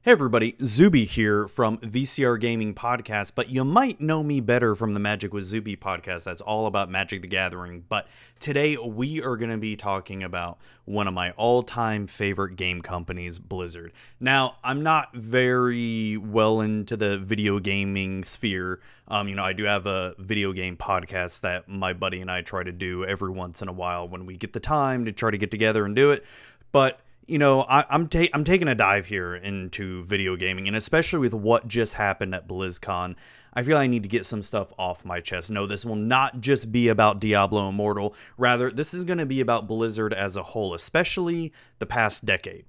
Hey everybody, Zuby here from VCR Gaming Podcast, but you might know me better from the Magic with Zuby podcast. That's all about Magic the Gathering. But today we are going to be talking about one of my all-time favorite game companies, Blizzard. Now, I'm not very well into the video gaming sphere. I do have a video game podcast that my buddy and I try to do every once in a while when we get the time to try to get together and do it. But I'm taking a dive here into video gaming, and especially with what just happened at BlizzCon, I feel I need to get some stuff off my chest. No, this will not just be about Diablo Immortal. Rather, this is going to be about Blizzard as a whole, especially the past decade.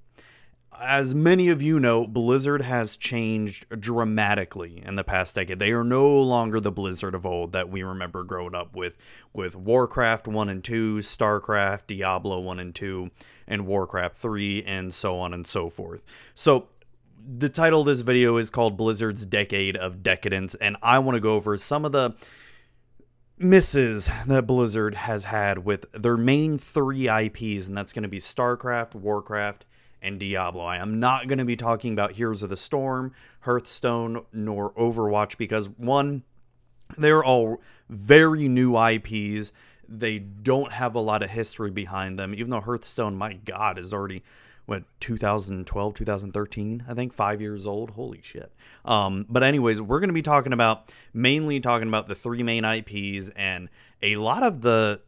As many of you know, Blizzard has changed dramatically in the past decade. They are no longer the Blizzard of old that we remember growing up with Warcraft 1 and 2, Starcraft, Diablo 1 and 2, and Warcraft 3, and so on and so forth. So the title of this video is called Blizzard's Decade of Decadence, and I want to go over some of the misses that Blizzard has had with their main three IPs, and that's going to be Starcraft, Warcraft, and Diablo. I am not going to be talking about Heroes of the Storm, Hearthstone, nor Overwatch because, one, they're all very new IPs. They don't have a lot of history behind them, even though Hearthstone, my God, is already, 2012, 2013, I think, 5 years old. Holy shit. But anyways, we're going to be mainly talking about the three main IPs and a lot of the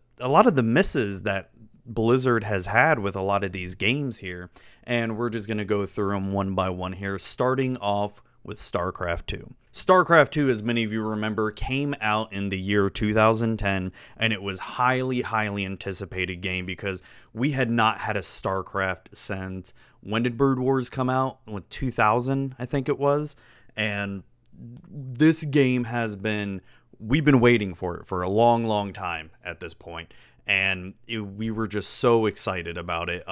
misses that Blizzard has had with a lot of these games here, and we're just going to go through them one by one here, starting off with StarCraft 2. StarCraft 2, as many of you remember, came out in the year 2010, and it was highly anticipated game because we had not had a StarCraft since, when did Brood Wars come out? 2000, I think it was, and this game we've been waiting for it for a long time at this point. And we were just so excited about it.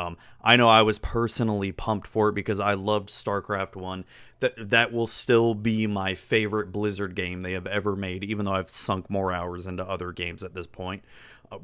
I know I was personally pumped for it because I loved StarCraft 1. That will still be my favorite Blizzard game they have ever made, even though I've sunk more hours into other games at this point.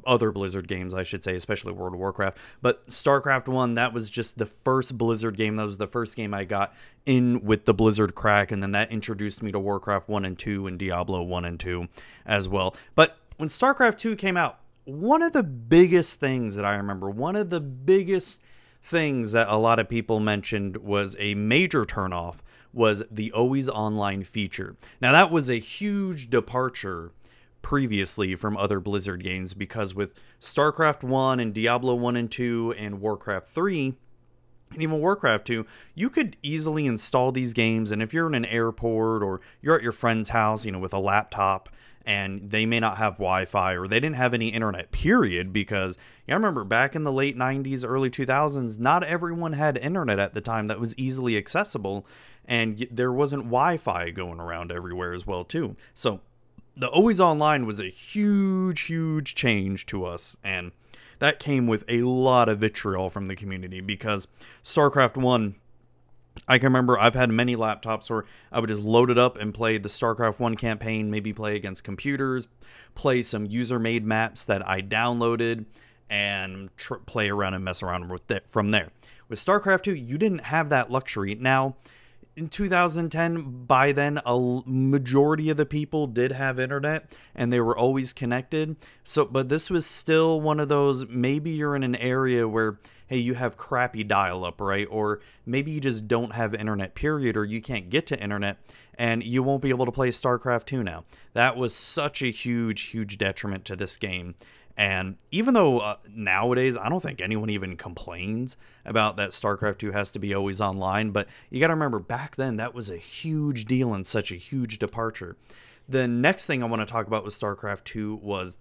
Other Blizzard games, I should say, especially World of Warcraft. But StarCraft 1, that was just the first Blizzard game. That was the first game I got in with the Blizzard crack, and then that introduced me to Warcraft 1 and 2 and Diablo 1 and 2 as well. But when StarCraft 2 came out, one of the biggest things that I remember, one of the biggest things that a lot of people mentioned was a major turnoff was the always online feature. Now that was a huge departure previously from other Blizzard games because with StarCraft 1 and Diablo 1 and 2 and Warcraft 3, and even Warcraft 2, you could easily install these games, and if you're in an airport or you're at your friend's house, with a laptop, and they may not have Wi-Fi or they didn't have any internet, period, because I remember back in the late 90s, early 2000s, not everyone had internet at the time that was easily accessible, and there wasn't Wi-Fi going around everywhere as well, too. So the always online was a huge change to us, and that came with a lot of vitriol from the community because StarCraft 1, I can remember I've had many laptops where I would just load it up and play the StarCraft 1 campaign, maybe play against computers, play some user-made maps that I downloaded, and play around and mess around with it from there. With StarCraft 2, you didn't have that luxury. Now, in 2010, by then, a majority of the people did have internet, and they were always connected. But this was still one of those, maybe you're in an area where, hey, you have crappy dial-up, right? Or maybe you just don't have internet, period, or you can't get to internet, and you won't be able to play StarCraft 2 now. That was such a huge detriment to this game. And even though nowadays, I don't think anyone even complains about that StarCraft 2 has to be always online, but you got to remember, back then, that was a huge deal and such a huge departure. The next thing I want to talk about with StarCraft 2 was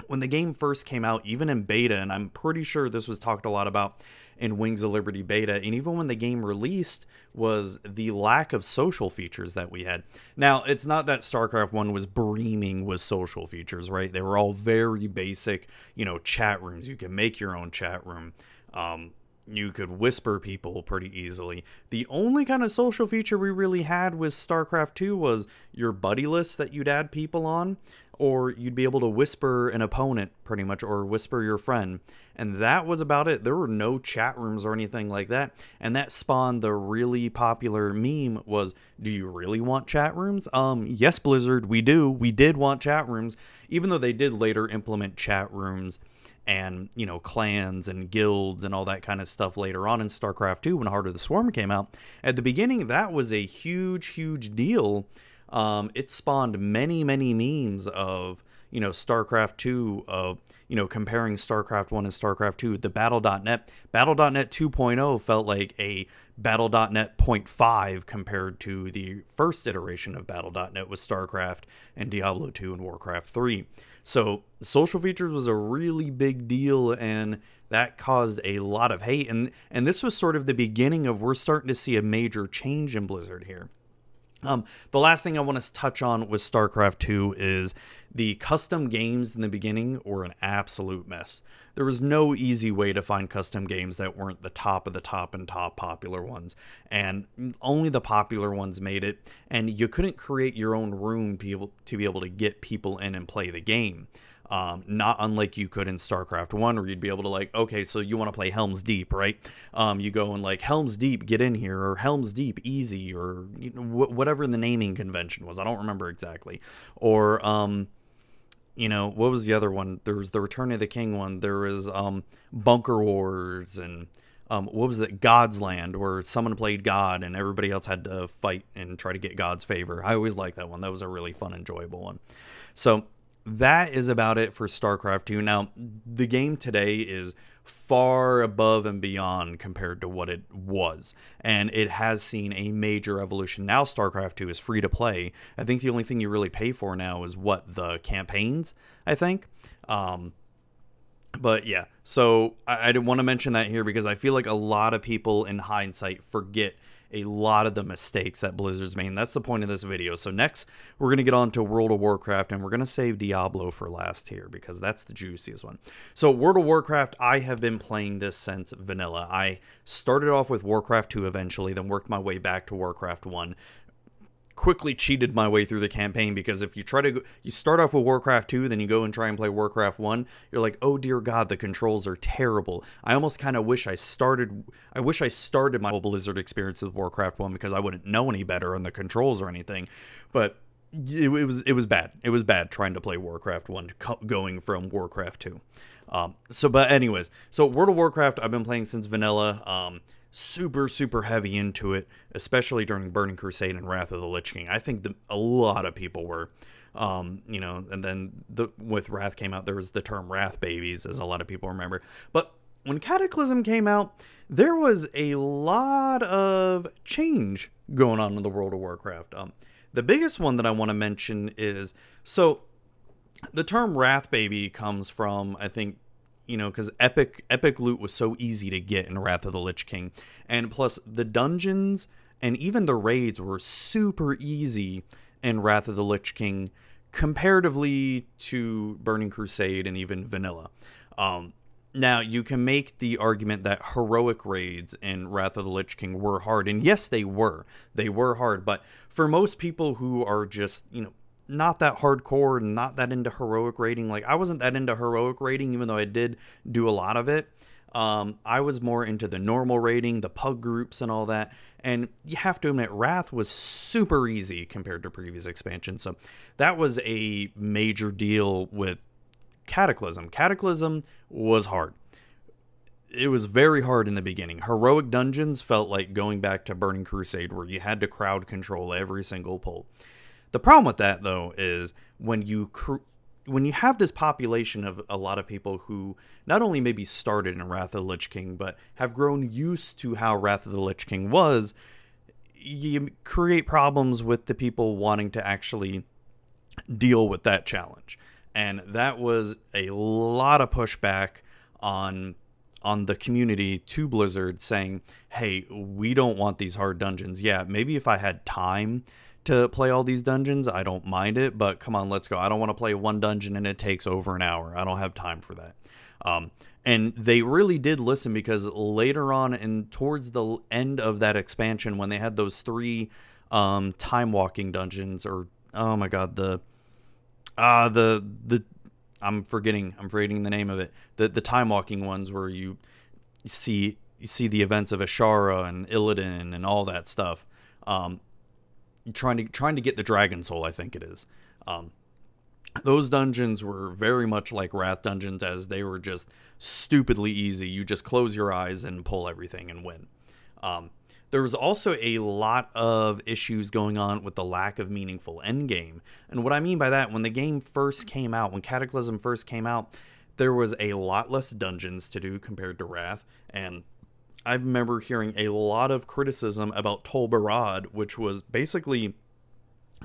when the game first came out, even in beta, and I'm pretty sure this was talked a lot about in Wings of Liberty beta, and even when the game released, was the lack of social features that we had. Now, it's not that StarCraft 1 was breaming with social features, right? They were all very basic, chat rooms. You can make your own chat room. You could whisper people pretty easily. The only kind of social feature we really had with StarCraft 2 was your buddy list that you'd add people on, or you'd be able to whisper an opponent pretty much, or whisper your friend. And that was about it. There were no chat rooms or anything like that. And that spawned the really popular meme was, do you really want chat rooms? Yes, Blizzard, we do. We did want chat rooms, even though they did later implement chat rooms and, you know, clans and guilds and all that kind of stuff later on in StarCraft 2 when Heart of the Swarm came out. At the beginning, that was a huge deal. It spawned many memes of, you know, StarCraft 2, of, you know, comparing StarCraft 1 and StarCraft 2. The Battle.net 2.0 felt like a Battle.net 0.5 compared to the first iteration of Battle.net with StarCraft and Diablo 2 and Warcraft 3. So social features was a really big deal, and that caused a lot of hate. And this was sort of the beginning of, we're starting to see a major change in Blizzard here. The last thing I want to touch on with StarCraft 2 is the custom games in the beginning were an absolute mess. There was no easy way to find custom games that weren't the top of the top and top popular ones. And only the popular ones made it. And you couldn't create your own room to be able to get people in and play the game. Not unlike you could in StarCraft 1, where you'd be able to, like, okay, so you want to play Helm's Deep, right? You go and, like, Helm's Deep, get in here, or Helm's Deep, easy, or, you know, whatever the naming convention was. I don't remember exactly. Or, you know, what was the other one? There was the Return of the King one. There was Bunker Wars, and what was it? God's Land, where someone played God and everybody else had to fight and try to get God's favor. I always liked that one. That was a really fun, enjoyable one. So that is about it for StarCraft 2. Now, the game today is far above and beyond compared to what it was, and it has seen a major evolution. Now StarCraft 2 is free to play. I think the only thing you really pay for now is the campaigns, I think. But yeah, so I didn't want to mention that here because I feel like a lot of people in hindsight forget a lot of the mistakes that Blizzard's made. And that's the point of this video. So next, we're going to get on to World of Warcraft, and we're going to save Diablo for last here because that's the juiciest one. So World of Warcraft, I have been playing this since vanilla. I started off with Warcraft 2 eventually, then worked my way back to Warcraft 1. Quickly cheated my way through the campaign, because if you try to you start off with Warcraft 2, then you go and try and play Warcraft 1, you're like, oh dear God, the controls are terrible. I almost kind of wish I started my whole Blizzard experience with Warcraft 1 because I wouldn't know any better on the controls or anything. But it was bad. It was bad trying to play Warcraft 1 going from Warcraft 2. But anyways, so World of Warcraft I've been playing since vanilla. Super heavy into it, especially during Burning Crusade and Wrath of the Lich King. I think a lot of people were, you know, and then with Wrath came out, there was the term Wrath babies, as a lot of people remember. But when Cataclysm came out, there was a lot of change going on in the World of Warcraft. The biggest one that I want to mention is, so the term Wrath baby comes from, I think, you know, because epic loot was so easy to get in Wrath of the Lich King. And plus, the dungeons and even the raids were super easy in Wrath of the Lich King comparatively to Burning Crusade and even vanilla. Now, you can make the argument that heroic raids in Wrath of the Lich King were hard. And yes, they were. They were hard. But for most people who are just, you know, not that hardcore and not that into heroic raiding. Like, I wasn't that into heroic raiding, even though I did do a lot of it. I was more into the normal raiding, the pug groups and all that. And you have to admit, Wrath was super easy compared to previous expansions. So that was a major deal with Cataclysm. Cataclysm was hard. It was very hard in the beginning. Heroic dungeons felt like going back to Burning Crusade, where you had to crowd control every single pull. The problem with that, though, is when you have this population of a lot of people who not only maybe started in Wrath of the Lich King, but have grown used to how Wrath of the Lich King was, you create problems with the people wanting to actually deal with that challenge. And that was a lot of pushback on the community to Blizzard saying, hey, we don't want these hard dungeons. Yeah, maybe if I had time to play all these dungeons, I don't mind it, but come on, let's go. I don't want to play one dungeon and it takes over an hour. I don't have time for that. And they really did listen, because later on and towards the end of that expansion, when they had those 3 time walking dungeons, or oh my god, The I'm forgetting the name of it. The time walking ones where you see the events of Ashara and Illidan and all that stuff. Um, trying to get the Dragon Soul, I think it is. Um, those dungeons were very much like Wrath dungeons, as they were just stupidly easy. You just close your eyes and pull everything and win. Um, there was also a lot of issues going on with the lack of meaningful endgame. And what I mean by that, when the game first came out, when Cataclysm first came out, there was a lot less dungeons to do compared to Wrath. And I remember hearing a lot of criticism about Tol Barad, which was basically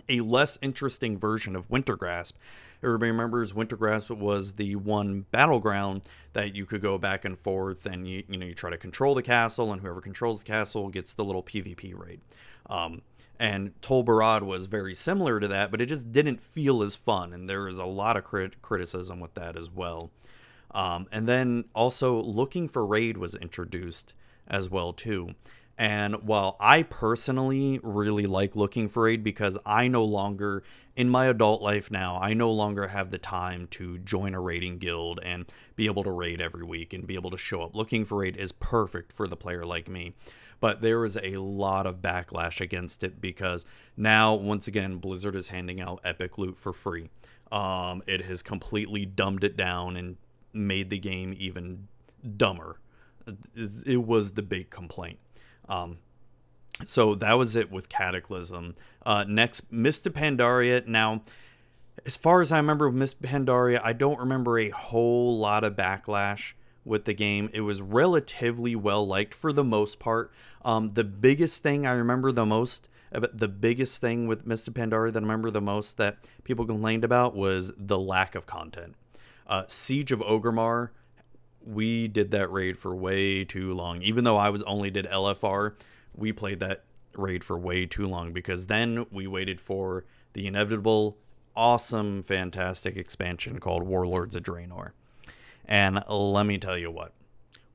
a less interesting version of Wintergrasp. Everybody remembers Wintergrasp was the one battleground that you could go back and forth, and you try to control the castle, and whoever controls the castle gets the little PvP raid. And Tol Barad was very similar to that, but it just didn't feel as fun, and there was a lot of criticism with that as well. And then also Looking for Raid was introduced as well too. And while I personally really like Looking for Raid, because I no longer, in my adult life now, I no longer have the time to join a raiding guild and be able to raid every week and be able to show up. Looking for Raid is perfect for the player like me. But there was a lot of backlash against it because now, once again, Blizzard is handing out epic loot for free. It has completely dumbed it down and made the game even dumber. It was the big complaint. So that was it with Cataclysm. Next, Mist of Pandaria. Now, as far as I remember with Mist of Pandaria, I don't remember a whole lot of backlash with the game. It was relatively well liked for the most part. The biggest thing I remember the most, the biggest thing with Mist of Pandaria that I remember the most that people complained about was the lack of content. Siege of Orgrimmar, we did that raid for way too long. Even though I only did LFR, we played that raid for way too long because then we waited for the inevitable, awesome, fantastic expansion called Warlords of Draenor. And let me tell you what,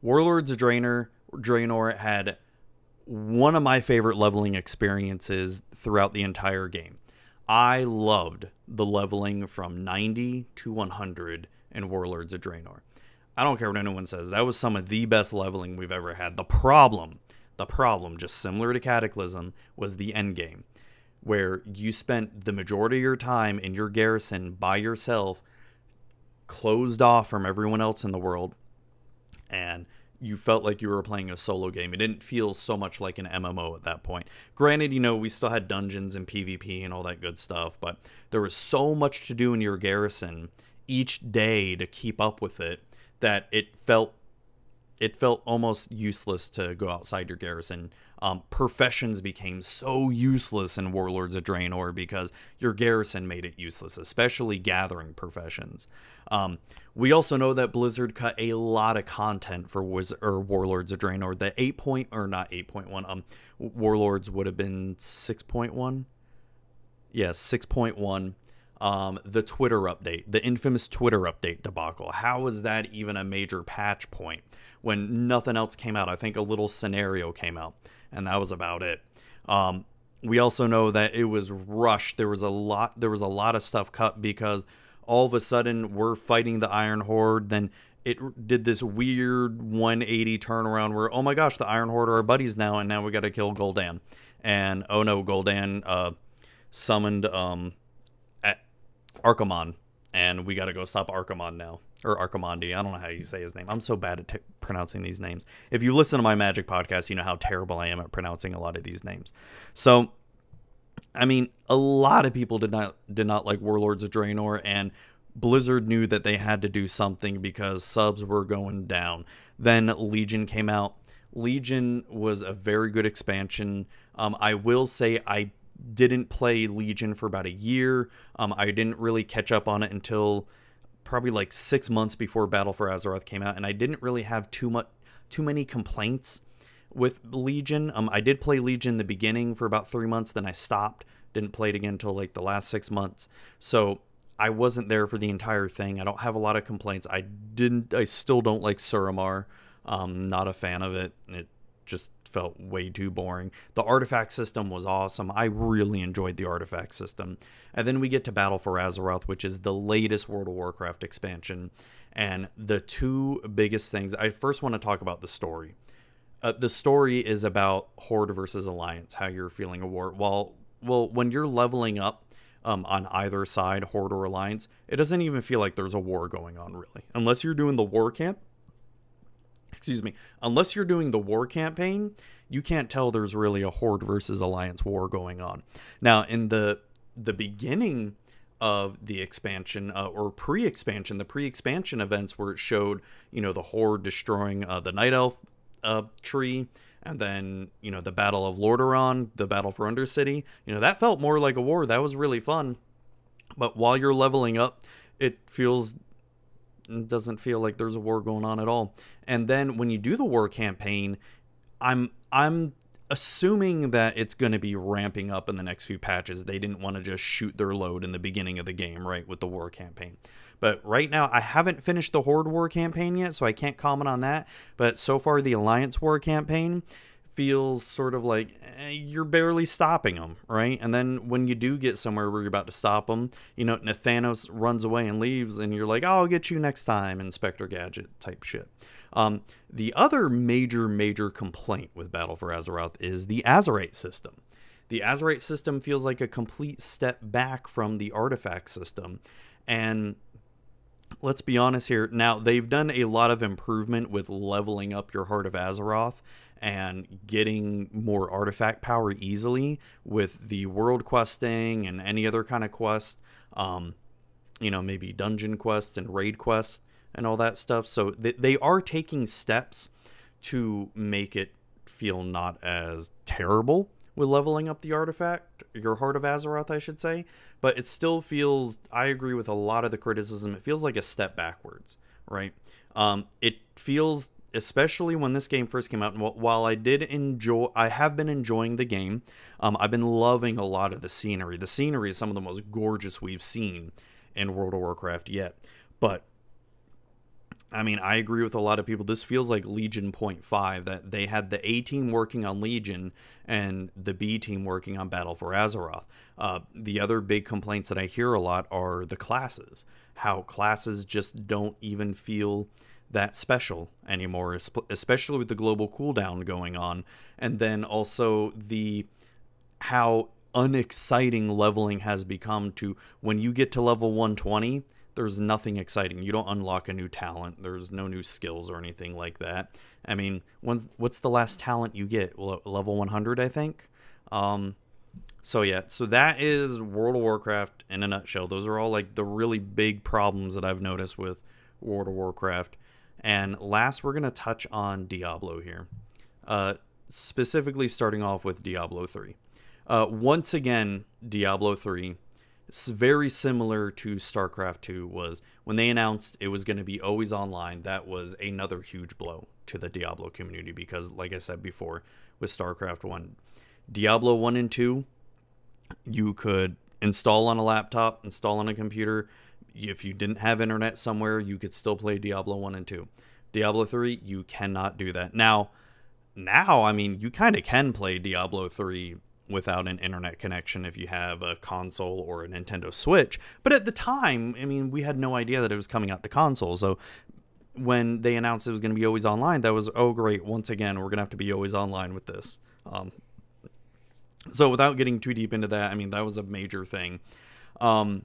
Warlords of Draenor had one of my favorite leveling experiences throughout the entire game. I loved the leveling from 90 to 100 in Warlords of Draenor. I don't care what anyone says. That was some of the best leveling we've ever had. The problem, just similar to Cataclysm, was the end game, where you spent the majority of your time in your garrison by yourself, closed off from everyone else in the world, and you felt like you were playing a solo game. It didn't feel so much like an MMO at that point. Granted, we still had dungeons and PvP and all that good stuff, but there was so much to do in your garrison each day to keep up with it that it felt almost useless to go outside your garrison. Professions became so useless in Warlords of Draenor because your garrison made it useless, especially gathering professions. We also know that Blizzard cut a lot of content for Warlords of Draenor. The 8.1, Warlords would have been 6.1. Yeah, 6.1. The Twitter update, the infamous Twitter update debacle. How was that even a major patch point when nothing else came out? I think a little scenario came out, and that was about it. We also know that it was rushed. There was a lot of stuff cut because all of a sudden we're fighting the Iron Horde. Then it did this weird 180 turnaround where, oh my gosh, the Iron Horde are our buddies now, and now we got to kill Gul'dan. And oh no, Gul'dan summoned Archimonde, and we got to go stop Archimonde now, or Archimonde. I don't know how you say his name. I'm so bad at pronouncing these names. If you listen to my Magic podcast, you know how terrible I am at pronouncing a lot of these names. So, I mean, a lot of people did not like Warlords of Draenor, and Blizzard knew that they had to do something because subs were going down. Then Legion came out. Legion was a very good expansion. I will say I didn't play Legion for about a year. I didn't really catch up on it until probably like 6 months before Battle for Azeroth came out, and I didn't really have too many complaints with Legion. I did play Legion in the beginning for about 3 months, then I stopped. Didn't play it again until like the last 6 months. So I wasn't there for the entire thing. I don't have a lot of complaints. I still don't like Suramar. Not a fan of it. It just felt way too boring. The artifact system was awesome. I really enjoyed the artifact system. And then we get to Battle for Azeroth, which is the latest World of Warcraft expansion. And the two biggest things, I first want to talk about the story. The story is about Horde versus Alliance, how you're feeling a war. Well, when you're leveling up on either side, Horde or Alliance, it doesn't even feel like there's a war going on, really. Unless you're doing the war camp. Excuse me. Unless you're doing the war campaign, you can't tell there's really a Horde versus Alliance war going on. Now, in the beginning of the expansion or pre-expansion, the pre-expansion events where it showed, the Horde destroying the Night Elf tree, and then, the Battle of Lordaeron, the Battle for Undercity, that felt more like a war. That was really fun. But while you're leveling up, it doesn't feel like there's a war going on at all. And then when you do the war campaign, I'm assuming that it's going to be ramping up in the next few patches. They didn't want to just shoot their load in the beginning of the game, right, with the war campaign. But right now, I haven't finished the Horde war campaign yet, so I can't comment on that. But so far, the Alliance war campaign feels sort of like you're barely stopping them, right? And then when you do get somewhere where you're about to stop them, Nathanos runs away and leaves, and you're like, oh, I'll get you next time, Inspector Gadget type shit. The other major complaint with Battle for Azeroth is the Azerite system. The Azerite system feels like a complete step back from the artifact system. And let's be honest here. Now, they've done a lot of improvement with leveling up your Heart of Azeroth and getting more artifact power easily with the world questing and any other kind of quest. Maybe dungeon quest and raid quest and all that stuff. So they are taking steps to make it feel not as terrible with leveling up the artifact, your Heart of Azeroth, I should say. But it still feels, I agree with a lot of the criticism, it feels like a step backwards, right? It feels, especially when this game first came out, and while I have been enjoying the game, I've been loving a lot of the scenery. The scenery is some of the most gorgeous we've seen in World of Warcraft yet. But I agree with a lot of people. This feels like Legion 0.5, that they had the A team working on Legion and the B team working on Battle for Azeroth. The other big complaints that I hear a lot are the classes. How classes just don't even feel that special anymore, especially with the global cooldown going on. And then also how unexciting leveling has become to when you get to level 120, there's nothing exciting. You don't unlock a new talent. There's no new skills or anything like that. What's the last talent you get? Level 100, I think. So that is World of Warcraft in a nutshell. Those are all like the really big problems that I've noticed with World of Warcraft. And last, we're going to touch on Diablo here. Specifically starting off with Diablo 3. Once again, Diablo 3, it's very similar to Starcraft 2 was when they announced it was going to be always online. That was another huge blow to the Diablo community because, like I said before, with Starcraft 1, Diablo 1 and 2, you could install on a laptop, install on a computer. If you didn't have internet somewhere, you could still play Diablo 1 and 2. Diablo 3, you cannot do that. Now, you kind of can play Diablo 3 without an internet connection if you have a console or a Nintendo Switch. But at the time, we had no idea that it was coming out to console. So when they announced it was going to be always online, that was, oh, great. Once again, we're going to have to be always online with this. So without getting too deep into that, that was a major thing. How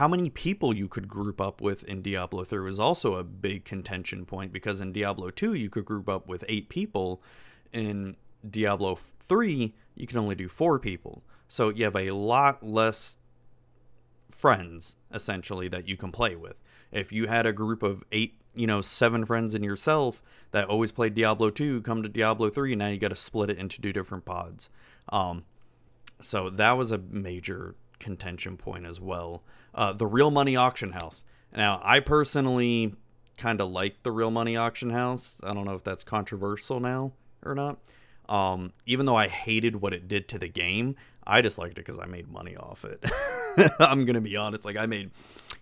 many people you could group up with in Diablo 3 was also a big contention point, because in Diablo 2, you could group up with 8 people. In Diablo 3, you can only do 4 people. So you have a lot less friends, essentially, that you can play with. If you had a group of 8, 7 friends and yourself that always played Diablo 2, come to Diablo 3, now you got to split it into 2 different pods. So that was a major contention point as well. The Real Money Auction House. Now, I personally kind of like the Real Money Auction House. I don't know if that's controversial now or not. Even though I hated what it did to the game, I just liked it because I made money off it. I'm going to be honest. I made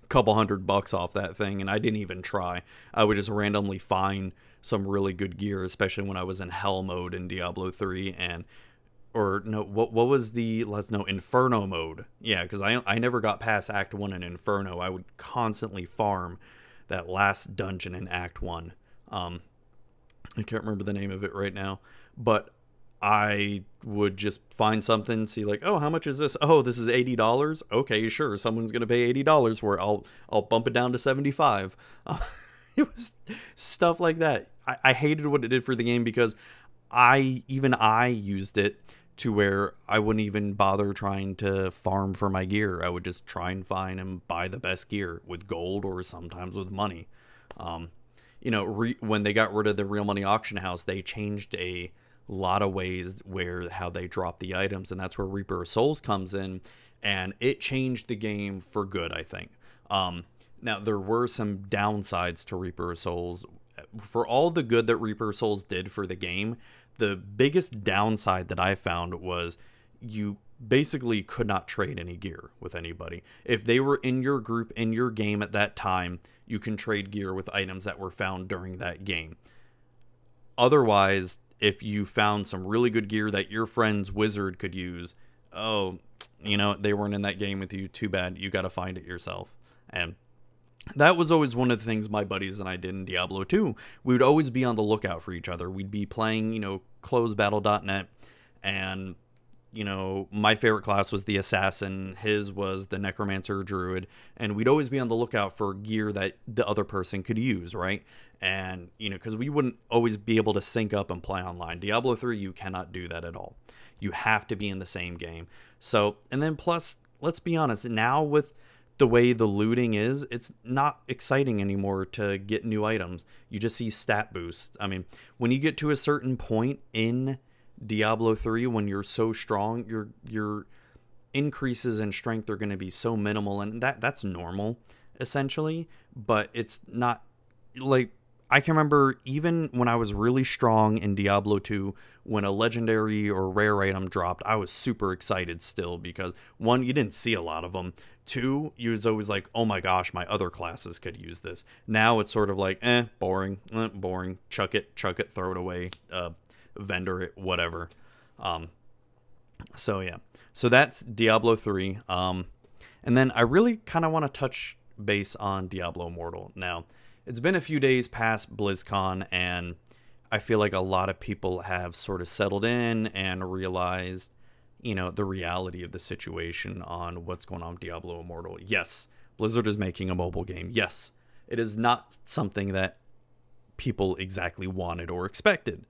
couple $100 off that thing, and I didn't even try. I would just randomly find some really good gear, especially when I was in hell mode in Diablo 3, and or no, what was the Inferno mode? Yeah, because I never got past Act 1 in Inferno. I would constantly farm that last dungeon in Act 1. I can't remember the name of it right now, but I would just find something, see like, oh, how much is this? Oh, this is $80. Okay, sure, someone's gonna pay $80 for it. I'll bump it down to 75. It was stuff like that. I hated what it did for the game because I used it to where I wouldn't even bother trying to farm for my gear. I would just try and find and buy the best gear with gold or sometimes with money. When they got rid of the real money auction house, they changed a lot of ways where how they drop the items, and that's where Reaper of Souls comes in, and it changed the game for good, I think. Now there were some downsides to Reaper of Souls. For all the good that Reaper of Souls did for the game, the biggest downside that I found was you basically could not trade any gear with anybody. If they were in your group, in your game at that time, you can trade gear with items that were found during that game. Otherwise, if you found some really good gear that your friend's wizard could use, oh, they weren't in that game with you, too bad, you got to find it yourself. And that was always one of the things my buddies and I did in Diablo 2. We would always be on the lookout for each other. We'd be playing, closebattle.net, and, my favorite class was the assassin. His was the necromancer druid, and we'd always be on the lookout for gear that the other person could use, right? And, because we wouldn't always be able to sync up and play online. Diablo 3, you cannot do that at all. You have to be in the same game. So, and then plus, let's be honest, now with the way the looting is, it's not exciting anymore to get new items. You just see stat boosts. I mean, when you get to a certain point in Diablo 3, when you're so strong, your increases in strength are going to be so minimal, and that's normal essentially, but it's not like, I can remember even when I was really strong in Diablo 2, when a legendary or rare item dropped, I was super excited still because, one, you didn't see a lot of them. Two, you was always like, oh my gosh, my other classes could use this. Now it's sort of like, boring, chuck it, throw it away, vendor it, whatever. So yeah, so that's Diablo 3. And then I really kind of want to touch base on Diablo Immortal. Now, it's been a few days past BlizzCon, and I feel like a lot of people have sort of settled in and realized, the reality of the situation on what's going on with Diablo Immortal. Yes, Blizzard is making a mobile game. Yes, it is not something that people exactly wanted or expected.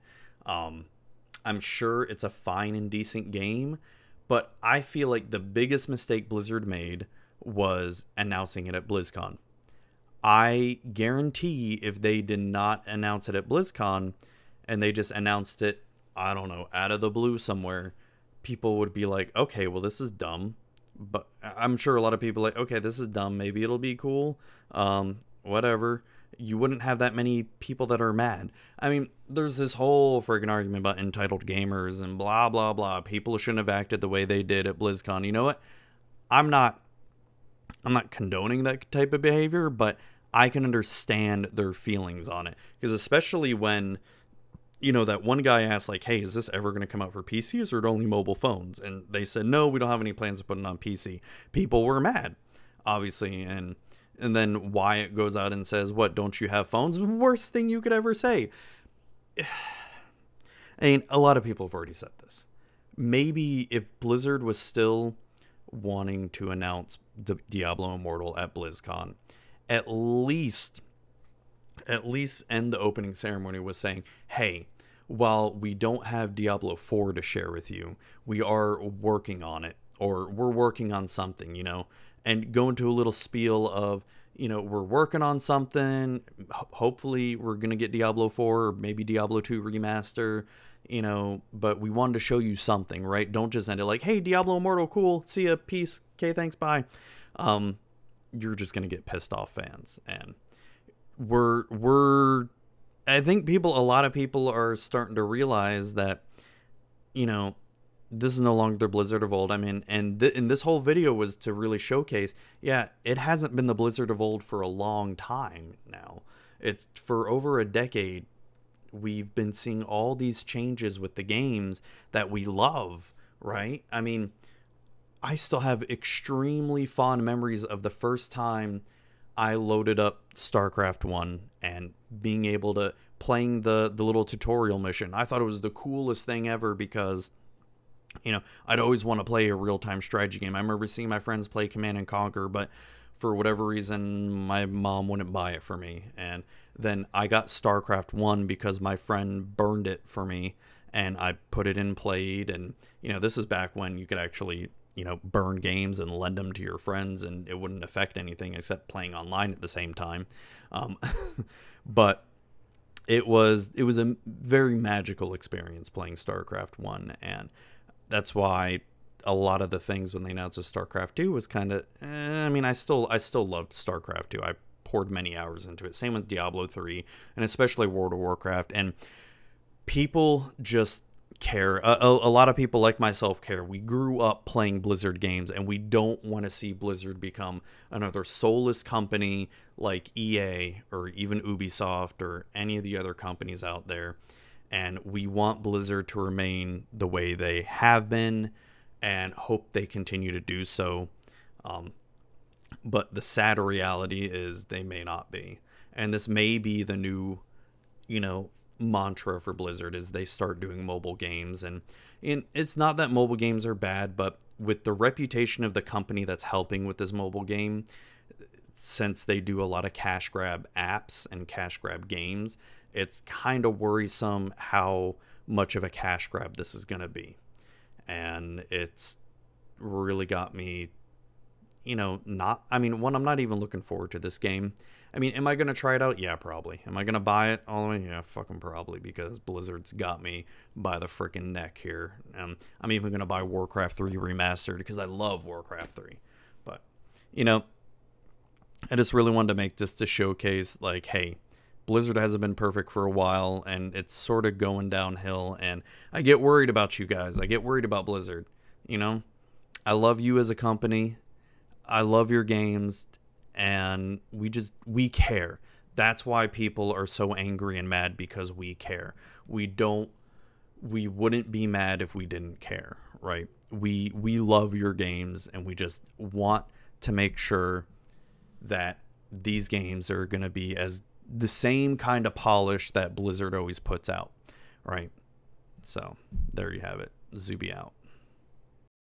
I'm sure it's a fine and decent game, but I feel like the biggest mistake Blizzard made was announcing it at BlizzCon. I guarantee if they did not announce it at BlizzCon and they just announced it, I don't know, out of the blue somewhere, people would be like, okay, well, this is dumb. But I'm sure a lot of people are like, okay, this is dumb. Maybe it'll be cool. Whatever. You wouldn't have that many people that are mad. I mean, there's this whole friggin' argument about entitled gamers and blah, blah, blah. People shouldn't have acted the way they did at BlizzCon. You know what? I'm not condoning that type of behavior, but I can understand their feelings on it. Because especially when, that one guy asked, like, hey, is this ever going to come out for PCs or only mobile phones? And they said, no, we don't have any plans to put it on PC. People were mad, obviously. And then Wyatt goes out and says, what, don't you have phones? Worst thing you could ever say. I mean, a lot of people have already said this. Maybe if Blizzard was still wanting to announce Diablo Immortal at BlizzCon, at least end the opening ceremony with saying, hey, while we don't have Diablo 4 to share with you, we are working on it, or we're working on something, and go into a little spiel of, we're working on something. Hopefully we're going to get Diablo 4 or maybe Diablo 2 remaster, but we wanted to show you something, right? Don't just end it like, hey, Diablo Immortal, cool, see ya, peace, okay, thanks, bye. You're just going to get pissed off fans. And I think a lot of people are starting to realize that, this is no longer the Blizzard of old. I mean, and this whole video was to really showcase, yeah, it hasn't been the Blizzard of old for a long time now. It's for over a decade. We've been seeing all these changes with the games that we love, right? I mean, I still have extremely fond memories of the first time I loaded up Starcraft 1 and being able to playing the little tutorial mission. I thought it was the coolest thing ever because, you know, I'd always want to play a real-time strategy game. I remember seeing my friends play Command and Conquer, but for whatever reason, my mom wouldn't buy it for me. And then I got StarCraft 1 because my friend burned it for me, and I put it in, played, and, you know, this is back when you could actually, you know, burn games and lend them to your friends, and it wouldn't affect anything except playing online at the same time. But it was a very magical experience playing StarCraft 1, and that's why a lot of the things when they announced a StarCraft 2 was kind of, I mean, I still loved StarCraft 2. I poured many hours into it. Same with Diablo 3, and especially World of Warcraft. And people just care. A lot of people like myself care. We grew up playing Blizzard games, and we don't want to see Blizzard become another soulless company like EA or even Ubisoft or any of the other companies out there. And we want Blizzard to remain the way they have been and hope they continue to do so. But the sad reality is they may not be. And this may be the new, you know, mantra for Blizzard is they start doing mobile games. And it's not that mobile games are bad, but with the reputation of the company that's helping with this mobile game, since they do a lot of cash grab apps and cash grab games, it's kind of worrisome how much of a cash grab this is going to be. And it's really got me, you know, I'm not even looking forward to this game. I mean, am I going to try it out? Yeah, probably. Am I going to buy it all the way? Yeah, fucking probably, because Blizzard's got me by the freaking neck here. I'm even going to buy Warcraft 3 Remastered because I love Warcraft 3. But, you know, I just really wanted to make this to showcase, like, hey, Blizzard hasn't been perfect for a while, and it's sort of going downhill, and I get worried about you guys. I get worried about Blizzard, you know? I love you as a company. I love your games, and we care. That's why people are so angry and mad, because we care. We wouldn't be mad if we didn't care, right? We love your games, and we just want to make sure that these games are going to be as the same kind of polish that Blizzard always puts out, right? So there you have it. Zuby out.